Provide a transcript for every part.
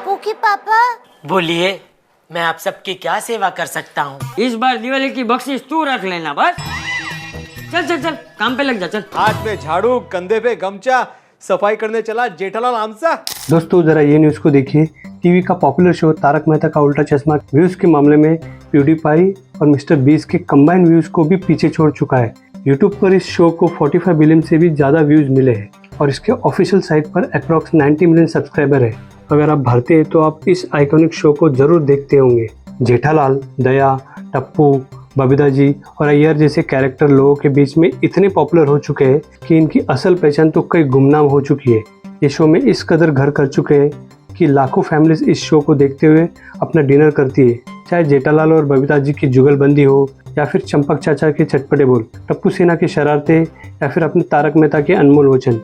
बापू की पापा। बोलिए, मैं आप सबकी क्या सेवा कर सकता हूँ? इस बार दिवाली की बख्शिश तू रख लेना बस। चल चल चल काम पे लग जा चल। हाथ में झाड़ू, कंधे पे गमछा, सफाई करने चला जेठालाल आमसा। दोस्तों जरा ये न्यूज़ को देखिए। टीवी का पॉपुलर शो तारक मेहता का उल्टा चश्मा व्यूज के मामले में प्यूडीपाई और मिस्टर बीस के कंबाइंड व्यूज को भी पीछे छोड़ चुका है। यूट्यूब पर इस शो को 45 बिलियन से भी ज़्यादा व्यूज मिले हैं और इसके ऑफिशियल साइट पर अप्रॉक्स 90 मिलियन सब्सक्राइबर है। अगर आप भारतीय हैं तो आप इस आइकॉनिक शो को जरूर देखते होंगे। जेठालाल, दया, टप्पू, बबीता जी और अय्यर जैसे कैरेक्टर लोगों के बीच में इतने पॉपुलर हो चुके हैं कि इनकी असल पहचान तो कई गुमनाम हो चुकी है। ये शो में इस कदर घर कर चुके हैं कि लाखों फैमिलीज इस शो को देखते हुए अपना डिनर करती है। चाहे जेठालाल और बबीता जी की जुगलबंदी हो या फिर चंपक चाचा के चटपटे बोल, टप्पू सेना की शरारतें या फिर अपने तारक मेहता के अनमोल वचन।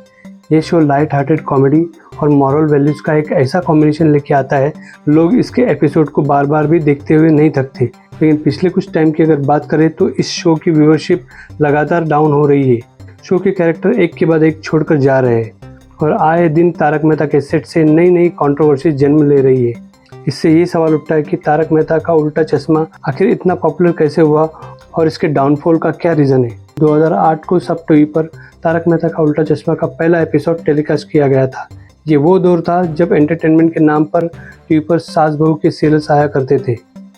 ये शो लाइट हार्टेड कॉमेडी और मॉरल वैल्यूज का एक ऐसा कॉम्बिनेशन लेके आता है, लोग इसके एपिसोड को बार बार भी देखते हुए नहीं थकते। लेकिन पिछले कुछ टाइम की अगर बात करें तो इस शो की व्यूअरशिप लगातार डाउन हो रही है। शो के कैरेक्टर एक के बाद एक छोड़कर जा रहे हैं और आए दिन तारक मेहता के सेट से नई नई कंट्रोवर्सी जन्म ले रही है। इससे ये सवाल उठता है कि तारक मेहता का उल्टा चश्मा आखिर इतना पॉपुलर कैसे हुआ और इसके डाउनफॉल का क्या रीज़न है। 2008 को सब टीवी पर तारक मेहता का उल्टा चश्मा का पहला एपिसोड टेलीकास्ट किया गया था। ये वो दौर था जब एंटरटेनमेंट के नाम पर टीवी पर सास बहू के सीरियल्स आया करते थे,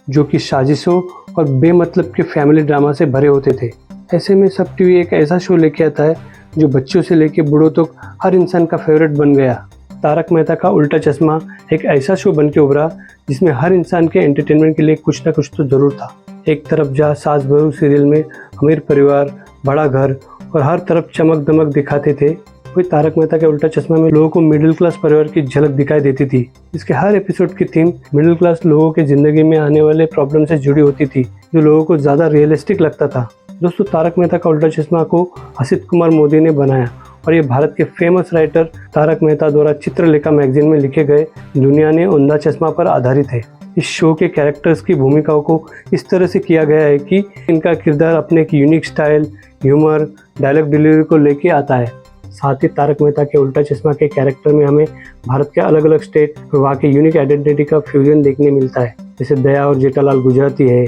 जो कि साजिशों और बेमतलब के फैमिली ड्रामा से भरे होते थे। ऐसे में सब टीवी एक ऐसा शो लेके आता है जो बच्चों से लेके बूढ़ों तक हर इंसान का फेवरेट बन गया। तारक मेहता का उल्टा चश्मा एक ऐसा शो बन के उभरा जिसमें हर इंसान के एंटरटेनमेंट के लिए कुछ ना कुछ तो जरूर था। एक तरफ जहाँ सास बहू सीरियल में अमीर परिवार, बड़ा घर और हर तरफ चमक दमक दिखाते थे, वही तारक मेहता के उल्टा चश्मा में लोगों को मिडिल क्लास परिवार की झलक दिखाई देती थी। इसके हर एपिसोड की थीम मिडिल क्लास लोगों के जिंदगी में आने वाले प्रॉब्लम से जुड़ी होती थी, जो लोगों को ज़्यादा रियलिस्टिक लगता था। दोस्तों, तारक मेहता का उल्टा चश्मा को असित कुमार मोदी ने बनाया और ये भारत के फेमस राइटर तारक मेहता द्वारा चित्रलेखा मैगजीन में लिखे गए दुनिया ने अंधा चश्मा पर आधारित है। इस शो के कैरेक्टर्स की भूमिकाओं को इस तरह से किया गया है कि इनका किरदार अपने एक unique style, humour, dialogue delivery को लेके आता है। साथ ही तारक मेहता के उल्टा चश्मा के कैरेक्टर में हमें भारत के अलग अलग स्टेट और वहाँ के यूनिक आइडेंटिटी का फ्यूजन देखने मिलता है। जैसे दया और जेठालाल गुजराती है,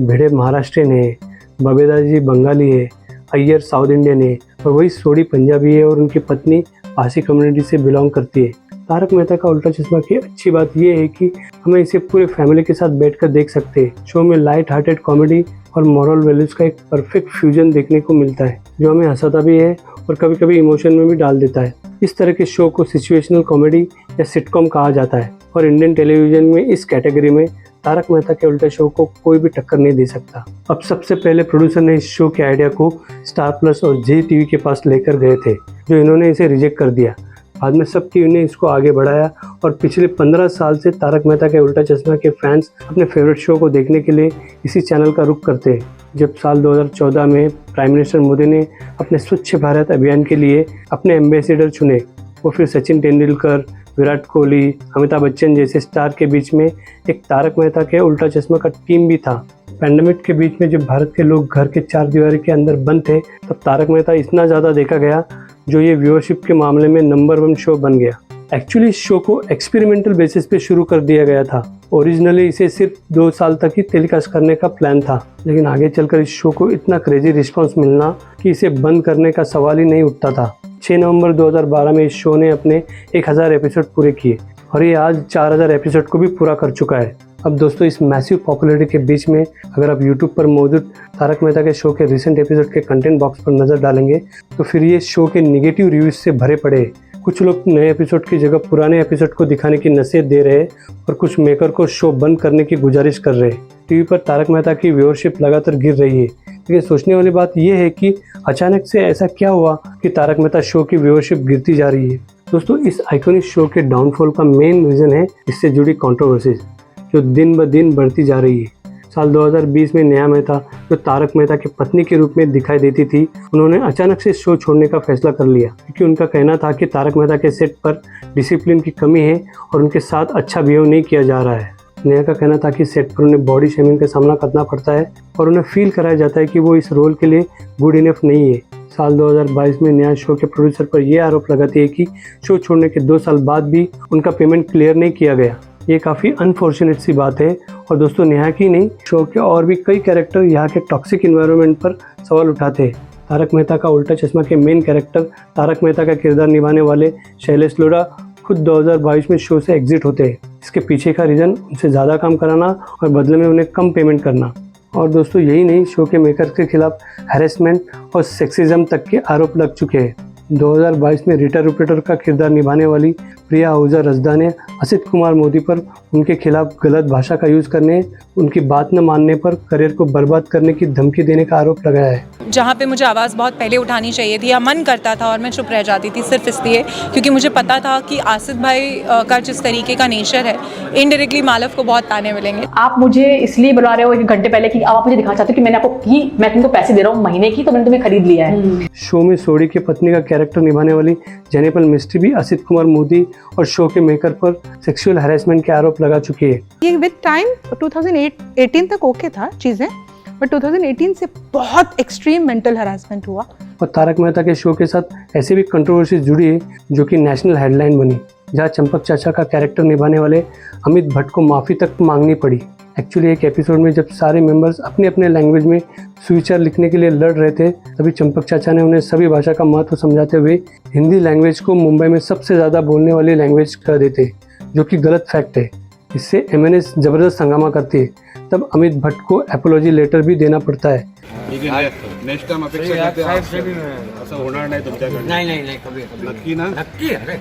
भिड़े महाराष्ट्रियन है, बबीता जी बंगाली है, अय्यर साउथ इंडियन है और वही सोडी पंजाबी है और उनकी पत्नी पारसी कम्युनिटी से बिलोंग करती है। तारक मेहता का उल्टा चश्मा की अच्छी बात यह है कि हमें इसे पूरे फैमिली के साथ बैठकर देख सकते हैं। शो में लाइट हार्टेड कॉमेडी और मॉरल वैल्यूज का एक परफेक्ट फ्यूजन देखने को मिलता है, जो हमें हंसाता भी है और कभी कभी इमोशन में भी डाल देता है। इस तरह के शो को सिचुएशनल कॉमेडी या सिटकॉम कहा जाता है और इंडियन टेलीविजन में इस कैटेगरी में तारक मेहता के उल्टे शो को कोई भी टक्कर नहीं दे सकता। अब सबसे पहले प्रोड्यूसर ने इस शो के आइडिया को स्टार प्लस और जी टीवी के पास लेकर गए थे, जो इन्होंने इसे रिजेक्ट कर दिया। बाद में सब टीवी ने इसको आगे बढ़ाया और पिछले 15 साल से तारक मेहता के उल्टा चश्मा के फैंस अपने फेवरेट शो को देखने के लिए इसी चैनल का रुख करते हैं। जब साल 2014 में प्राइम मिनिस्टर मोदी ने अपने स्वच्छ भारत अभियान के लिए अपने एम्बेसडर चुने, वो फिर सचिन तेंदुलकर, विराट कोहली, अमिताभ बच्चन जैसे स्टार के बीच में एक तारक मेहता के उल्टा चश्मा का टीम भी था। पैंडेमिक के बीच में जब भारत के लोग घर के चार दीवारी के अंदर बंद थे, तब तारक मेहता इतना ज़्यादा देखा गया, जो ये व्यूअरशिप के मामले में नंबर 1 शो बन गया। एक्चुअली इस शो को एक्सपेरिमेंटल बेसिस पे शुरू कर दिया गया था। ओरिजिनली इसे सिर्फ 2 साल तक ही टेलीकास्ट करने का प्लान था, लेकिन आगे चलकर इस शो को इतना क्रेजी रिस्पॉन्स मिलना कि इसे बंद करने का सवाल ही नहीं उठता था। 6 नवंबर 2012 में इस शो ने अपने 1000 एपिसोड पूरे किए और ये आज 4000 एपिसोड को भी पूरा कर चुका है। अब दोस्तों, इस मैसिव पॉपुलैरिटी के बीच में अगर आप यूट्यूब पर मौजूद तारक मेहता के शो के रिसेंट एपिसोड के कंटेंट बॉक्स पर नज़र डालेंगे तो फिर ये शो के नेगेटिव रिव्यूज से भरे पड़े हैं। कुछ लोग नए एपिसोड की जगह पुराने एपिसोड को दिखाने की नसीहत दे रहे हैं और कुछ मेकर को शो बंद करने की गुजारिश कर रहे हैं। टीवी पर तारक मेहता की व्यूअरशिप लगातार गिर रही है, लेकिन सोचने वाली बात यह है कि अचानक से ऐसा क्या हुआ कि तारक मेहता शो की व्यूअरशिप गिरती जा रही है। दोस्तों, इस आइकॉनिक शो के डाउनफॉल का मेन रीज़न है इससे जुड़ी कंट्रोवर्सीज, जो दिन ब दिन बढ़ती जा रही है। साल 2020 में नेहा मेहता, जो तारक मेहता की पत्नी के रूप में दिखाई देती थी, उन्होंने अचानक से शो छोड़ने का फैसला कर लिया, क्योंकि उनका कहना था कि तारक मेहता के सेट पर डिसिप्लिन की कमी है और उनके साथ अच्छा बिहेव नहीं किया जा रहा है। नेहा का कहना था कि सेट पर उन्हें बॉडी शेमिंग का सामना करना पड़ता है और उन्हें फील कराया जाता है कि वो इस रोल के लिए गुड इनफ नहीं है। साल 2022 में नया शो के प्रोड्यूसर पर यह आरोप लगाती है कि शो छोड़ने के 2 साल बाद भी उनका पेमेंट क्लियर नहीं किया गया। ये काफ़ी अनफॉर्चुनेट सी बात है। और दोस्तों, नेहा की नहीं, शो के और भी कई कैरेक्टर यहाँ के टॉक्सिक इन्वायरमेंट पर सवाल उठाते हैं। तारक मेहता का उल्टा चश्मा के मेन कैरेक्टर तारक मेहता का किरदार निभाने वाले शैलेश लोढ़ा खुद 2022 में शो से एग्जिट होते हैं। इसके पीछे का रीज़न उनसे ज़्यादा काम कराना और बदले में उन्हें कम पेमेंट करना। और दोस्तों, यही नहीं, शो के मेकर्स के खिलाफ हैरेसमेंट और सेक्सिज्म तक के आरोप लग चुके हैं। 2022 में रीटा रुपेटर का किरदार निभाने वाली प्रिया आहूजा रजदा ने असित कुमार मोदी पर उनके खिलाफ गलत भाषा का यूज़ करने, उनकी बात न मानने पर करियर को बर्बाद करने की धमकी देने का आरोप लगाया है। जहाँ पे मुझे आवाज़ बहुत पहले उठानी चाहिए थी या मन करता था और मैं चुप रह जाती थी, सिर्फ इसलिए क्योंकि मुझे पता था कि आसिफ भाई का जिस तरीके का नेचर है, इनडायरेक्टली मालव को बहुत ताने मिलेंगे। आप मुझे इसलिए बुला रहे हो 1 घंटे पहले कि आप मुझे दिखाना चाहते हो कि मैं तुमको पैसे दे रहा हूँ महीने की, तो मैंने तुम्हें खरीद लिया है। शो में सोडी की पत्नी का कैरेक्टर निभाने वाली जेनिफर मिस्ट्री भी असित कुमार मोदी और शो के मेकर पर सेक्सुअल हैरेसमेंट के आरोप लगा चुकी है। ये विद टाइम 2018 तक ओके था चीज़ें, बट 2018 से बहुत एक्सट्रीम मेंटल हरासमेंट हुआ। और तारक मेहता के शो के साथ ऐसी भी कंट्रोवर्सी जुड़ी है जो कि नेशनल हेडलाइन बनी, जहाँ चंपक चाचा का कैरेक्टर निभाने वाले अमित भट्ट को माफ़ी तक मांगनी पड़ी। एक्चुअली एक एपिसोड में जब सारे मेंबर्स अपने अपने लैंग्वेज में सुविचार लिखने के लिए लड़ रहे थे, तभी चंपक चाचा ने उन्हें सभी भाषा का महत्व समझाते हुए हिंदी लैंग्वेज को मुंबई में सबसे ज़्यादा बोलने वाली लैंग्वेज कर देते, जो कि गलत फैक्ट है। इससे MNS ज़बरदस्त हंगामा करती है। तब अमित भट्ट को एपोलॉजी लेटर भी देना पड़ता है। नेक्स्ट टाइम अपेक्षा करते हैं असं होणार नाही तुमच्याकडे? नहीं कभी नक्की ना? नक्की अरे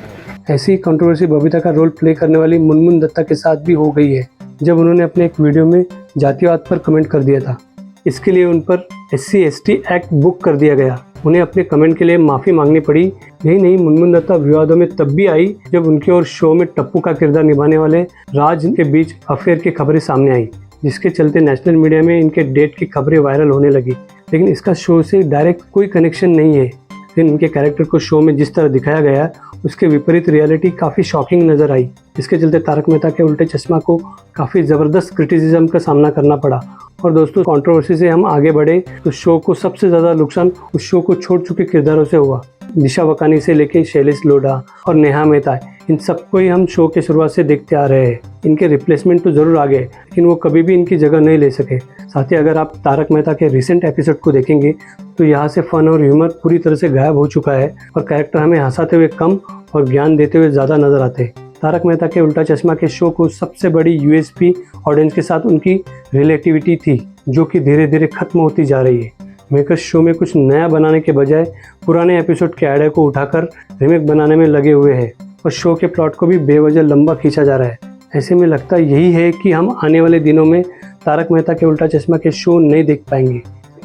ऐसी कंट्रोवर्सी बबीता का रोल प्ले करने वाली मुनमुन दत्ता के साथ भी हो गई है, जब उन्होंने अपने एक वीडियो में जातिवाद पर कमेंट कर दिया था। इसके लिए उन पर SC/ST एक्ट बुक कर दिया गया। उन्हें अपने कमेंट के लिए माफ़ी मांगनी पड़ी। यही नहीं, मुनमुन दत्ता विवादों में तब भी आई जब उनके और शो में टप्पू का किरदार निभाने वाले राज के बीच अफेयर की खबरें सामने आई, जिसके चलते नेशनल मीडिया में इनके डेट की खबरें वायरल होने लगी। लेकिन इसका शो से डायरेक्ट कोई कनेक्शन नहीं है। लेकिन इनके कैरेक्टर को शो में जिस तरह दिखाया गया, उसके विपरीत रियलिटी काफ़ी शॉकिंग नज़र आई। इसके चलते तारक मेहता के उल्टे चश्मा को काफ़ी ज़बरदस्त क्रिटिसिज्म का सामना करना पड़ा। और दोस्तों, कंट्रोवर्सी से हम आगे बढ़े तो शो को सबसे ज़्यादा नुकसान उस शो को छोड़ चुके किरदारों से हुआ। दिशा वकानी से लेके शैलेश लोढ़ा और नेहा मेहता, इन सबको ही हम शो के शुरुआत से देखते आ रहे हैं। इनके रिप्लेसमेंट तो ज़रूर आ गए, लेकिन वो कभी भी इनकी जगह नहीं ले सके। साथ ही अगर आप तारक मेहता के रिसेंट एपिसोड को देखेंगे तो यहाँ से फन और ह्यूमर पूरी तरह से गायब हो चुका है और कैरेक्टर हमें हंसाते हुए कम और ज्ञान देते हुए ज़्यादा नजर आते हैं। तारक मेहता के उल्टा चश्मा के शो को सबसे बड़ी USP ऑडियंस के साथ उनकी रिलेटिविटी थी, जो कि धीरे धीरे खत्म होती जा रही है। मेकर्स शो में कुछ नया बनाने के बजाय पुराने एपिसोड के आइडिया को उठाकर रिमेक बनाने में लगे हुए हैं और शो के प्लॉट को भी बेवजह लंबा खींचा जा रहा है। ऐसे में लगता यही है कि हम आने वाले दिनों में तारक मेहता के उल्टा चश्मा के शो नहीं देख पाएंगे।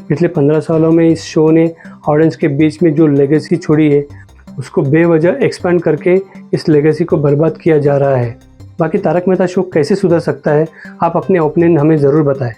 पिछले 15 सालों में इस शो ने ऑडियंस के बीच में जो लेगेसी छोड़ी है, उसको बेवजह एक्सपेंड करके इस लेगेसी को बर्बाद किया जा रहा है। बाकी तारक मेहता शो कैसे सुधर सकता है, आप अपने ओपिनियन हमें ज़रूर बताएं।